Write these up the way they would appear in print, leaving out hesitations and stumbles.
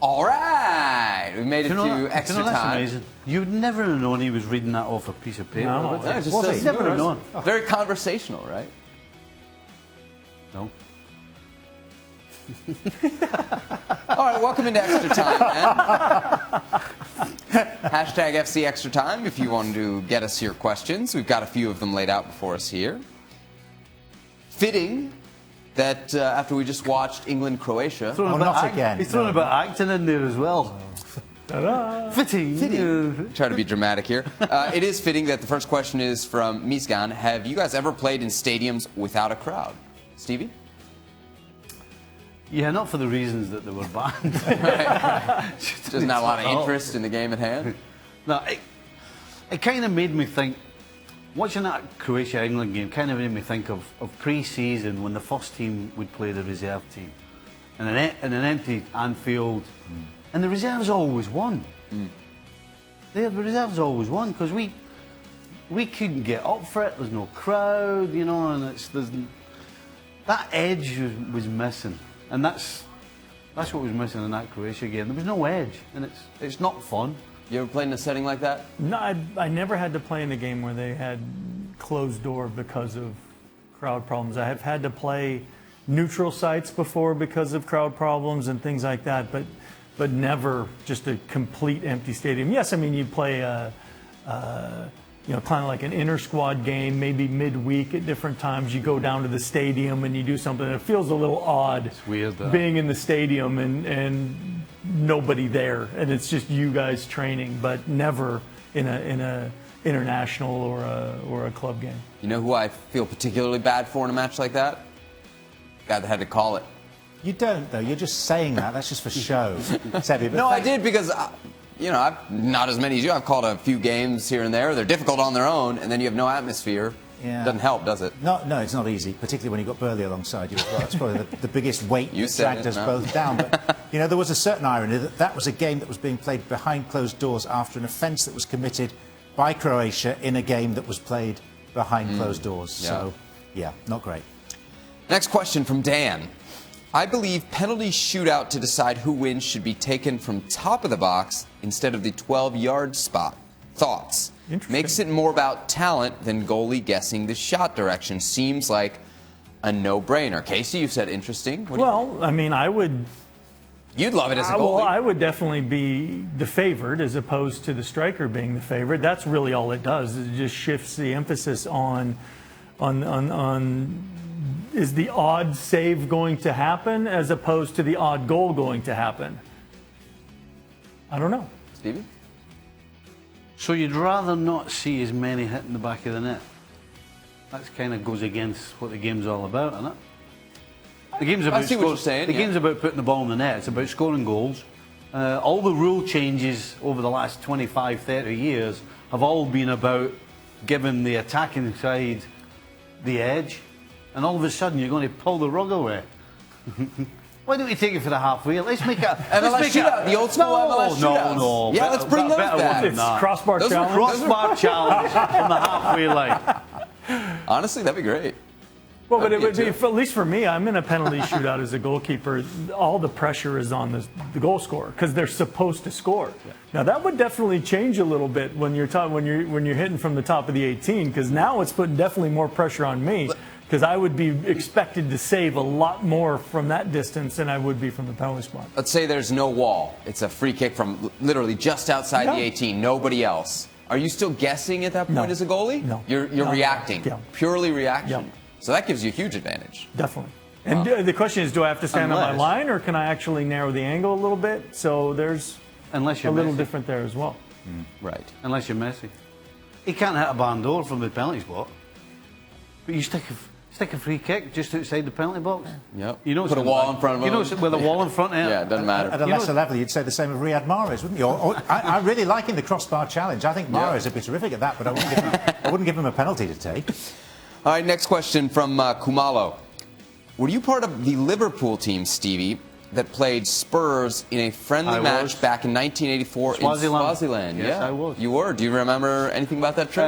All right, we made it to extra time. Amazing. You'd never have known he was reading that off a piece of paper. No, You'd never have known. Very conversational, right? No. All right, welcome into extra time, man. Hashtag FC Extra Time if you want to get us your questions. We've got a few of them laid out before us here. Fitting that after we just watched England-Croatia... He's throwing a bit of acting in there as well. Fitting. Try to be dramatic here. It is fitting that the first question is from Misgan. Have you guys ever played in stadiums without a crowd? Stevie? Yeah, not for the reasons that they were banned. Just not a lot of interest in the game at hand? No, it kind of made me think, watching that Croatia-England game kind of made me think of pre-season when the first team would play the reserve team. And in an empty Anfield, and the reserves always won. The reserves always won because we couldn't get up for it, there's no crowd, you know, and that edge was missing. And that's what was missing in that Croatia game. There was no edge, and it's not fun. You ever played in a setting like that? No, I never had to play in a game where they had closed door because of crowd problems. I have had to play neutral sites before because of crowd problems and things like that, but never just a complete empty stadium. Yes, I mean you play kind of like an inter-squad game, maybe midweek at different times. You go down to the stadium and you do something. It feels a little odd. It's weird, though. Being in the stadium and nobody there, and it's just you guys training, but never in a international or a club game. You know who I feel particularly bad for in a match like that? The guy that had to call it. You don't, though. You're just saying that. That's just for show. Sebi, no, I did because... I've not as many as you. I've called a few games here and there. They're difficult on their own, and then you have no atmosphere. Yeah. Doesn't help, does it? No, it's not easy, particularly when you've got Burley alongside you as well. It's probably the biggest weight that dragged us both down. But, there was a certain irony that was a game that was being played behind closed doors after an offence that was committed by Croatia in a game that was played behind closed doors. Yeah. So, yeah, not great. Next question from Dan. I believe penalty shootout to decide who wins should be taken from top of the box instead of the 12-yard spot. Thoughts? Makes it more about talent than goalie guessing the shot direction. Seems like a no-brainer. Casey, you said interesting. Well, I mean, I would... You'd love it as a goalie. Well, I would definitely be the favorite as opposed to the striker being the favorite. That's really all it does. It just shifts the emphasis on is the odd save going to happen as opposed to the odd goal going to happen? I don't know. Stevie? So you'd rather not see as many hitting the back of the net? That kind of goes against what the game's all about, isn't it? The game's about game's about putting the ball in the net. It's about scoring goals. All the rule changes over the last 25, 30 years have all been about giving the attacking side the edge. And all of a sudden, you're going to pull the rug away. Why don't we take it for the halfway? Let's make a shootout. The old school MLS shootouts. No. Yeah, let's bring those back. It's crossbar challenge. Crossbar challenge on the halfway line. Honestly, that'd be great. Well, but it would be, at least for me, I'm in a penalty shootout as a goalkeeper. All the pressure is on the goal scorer because they're supposed to score. Yeah. Now that would definitely change a little bit when you're hitting from the top of the 18 because now it's putting definitely more pressure on me. Because I would be expected to save a lot more from that distance than I would be from the penalty spot. Let's say there's no wall. It's a free kick from literally just outside the 18, nobody else. Are you still guessing at that point as a goalie? No. You're reacting, purely reaction. Yeah. So that gives you a huge advantage. Definitely. And the question is, do I have to stand on my line or can I actually narrow the angle a little bit? So there's a little different there as well. Right. Unless you're Messi. He can't hit a barn door from the penalty spot. But you stick a free kick just outside the penalty box. Yep. Put a wall in front of him. With a wall in front of him. Yeah, it doesn't matter. At a lesser level, you'd say the same of Riyad Mahrez, wouldn't you? I really like the crossbar challenge. I think Mahrez would be terrific at that, but I wouldn't give him a penalty to take. All right, next question from Kumalo. Were you part of the Liverpool team, Stevie, that played Spurs in a friendly match back in 1984 in Swaziland? Yes, I was. You were? Do you remember anything about that trip?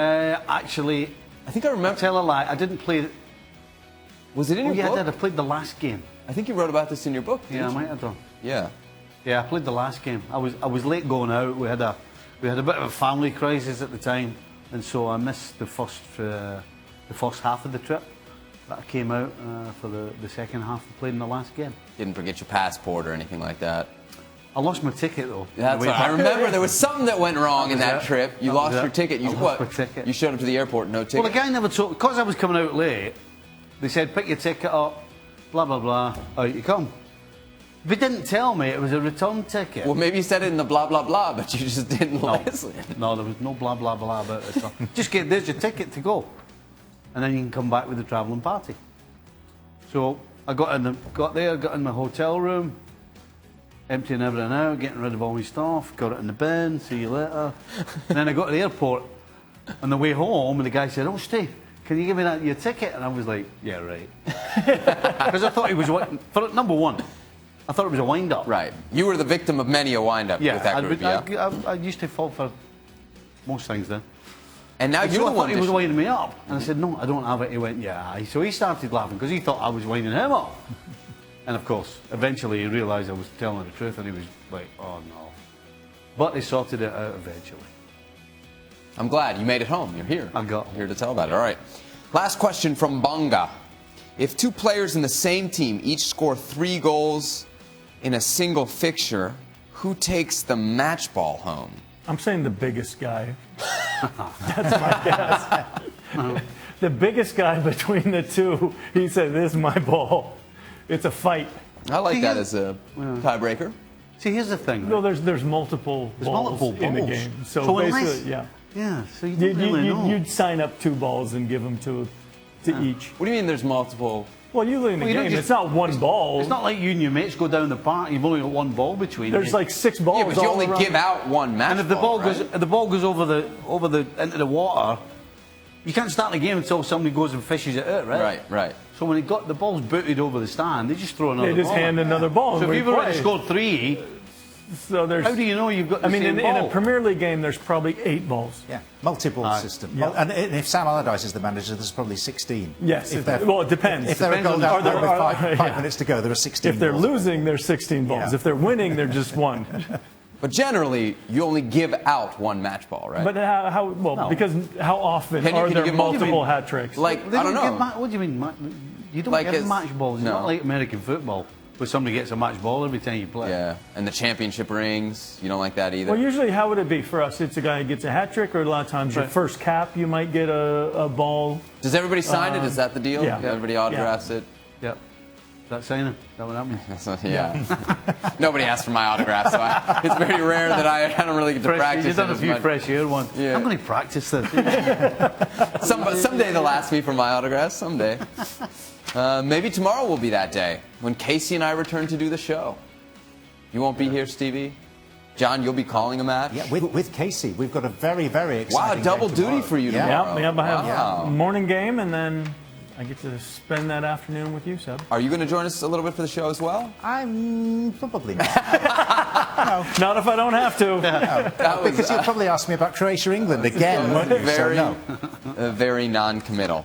Actually, I think I remember. Tell a lie. I didn't play it. Was it in your book? Yeah, I did. I played the last game. I think you wrote about this in your book, didn't you? I might have done. Yeah. Yeah, I played the last game. I was late going out. We had a bit of a family crisis at the time, and so I missed the first half of the trip. But I came out for the second half and played in the last game. Didn't forget your passport or anything like that. I lost my ticket though. That's what, I remember there was something that went wrong in that trip. You lost your ticket. I lost my ticket. You showed up to the airport, no ticket. Well, the guy never told, because I was coming out late. They said, pick your ticket up, blah blah blah. Out you come. They didn't tell me it was a return ticket. Well, maybe you said it in the blah blah blah, but you just didn't listen. No, there was no blah blah blah about it. So just get there's your ticket to go, and then you can come back with the travelling party. So I got in my hotel room. Emptying everything out, getting rid of all my stuff, got it in the bin, see you later. And then I got to the airport. On the way home, and the guy said, oh, Steve, can you give me your ticket? And I was like, yeah, right. Because I thought he was, for number one, I thought it was a wind-up. Right. You were the victim of many a wind-up with that group, I used to fall for most things then. And now you're the one he was winding me up. And I said, no, I don't have it. He went, yeah. So he started laughing because he thought I was winding him up. And of course, eventually he realised I was telling the truth and he was like, oh no. But he sorted it out eventually. I'm glad you made it home. You're here. I got here to tell about it. All right. Last question from Bonga. If two players in the same team each score 3 goals in a single fixture, who takes the match ball home? I'm saying the biggest guy. That's my guess. The biggest guy between the two, he said, this is my ball. It's a fight. I like that as a tiebreaker. See, here's the thing. Right? No, there's multiple balls in the game. So basically, yeah, so you don't really know. You'd sign up 2 balls and give them to each. What do you mean there's multiple? Well, usually in the game, it's not one ball. It's not like you and your mates go down the park. You've only got 1 ball between. There's like 6 balls. Yeah, but you only give out 1 match. And if the ball goes over into the water, you can't start the game until somebody goes and fishes it out, right? Right. So when the ball's booted over the stand, they just throw another ball. They just hand another ball. So if you've already scored 3, so how do you know you've got the same ball? In a Premier League game, there's probably 8 balls. Yeah, multi-ball system. Yeah. And if Sam Allardyce is the manager, there's probably 16. Yes. Well, it depends. If they're a goal down with 5 minutes to go, there are 16 If they're losing, there's 16 balls. Yeah. If they're winning, they're just 1. But generally, you only give out 1 match ball, right? But because how often are there multiple hat tricks? Like, I don't know. What do you mean? You don't give match balls. It's not like American football, where somebody gets a match ball every time you play. Yeah, and the championship rings, you don't like that either. Well, usually, how would it be for us? It's a guy who gets a hat trick, or a lot of times your first cap, you might get a ball. Does everybody sign it? Is that the deal? Yeah. Everybody autographs it? Yep. Is that signing? Is that what happens? Yeah. Nobody asked for my autograph, so it's very rare that I don't really get to practice. You've done a few fresh air ones. Yeah. I'm going to practice this. Someday they'll ask me for my autograph. Someday. Maybe tomorrow will be that day when Kasey and I return to do the show. You won't be here, Stevie. Jon, you'll be calling a match? Yeah, with Kasey. We've got a very, very exciting double duty for you tomorrow. Yeah, I have a morning game, and then I get to spend that afternoon with you, Seb. Are you going to join us a little bit for the show as well? I'm probably not. No. Not if I don't have to. No, because you'll probably ask me about Croatia, England again, won't you? Very non-committal.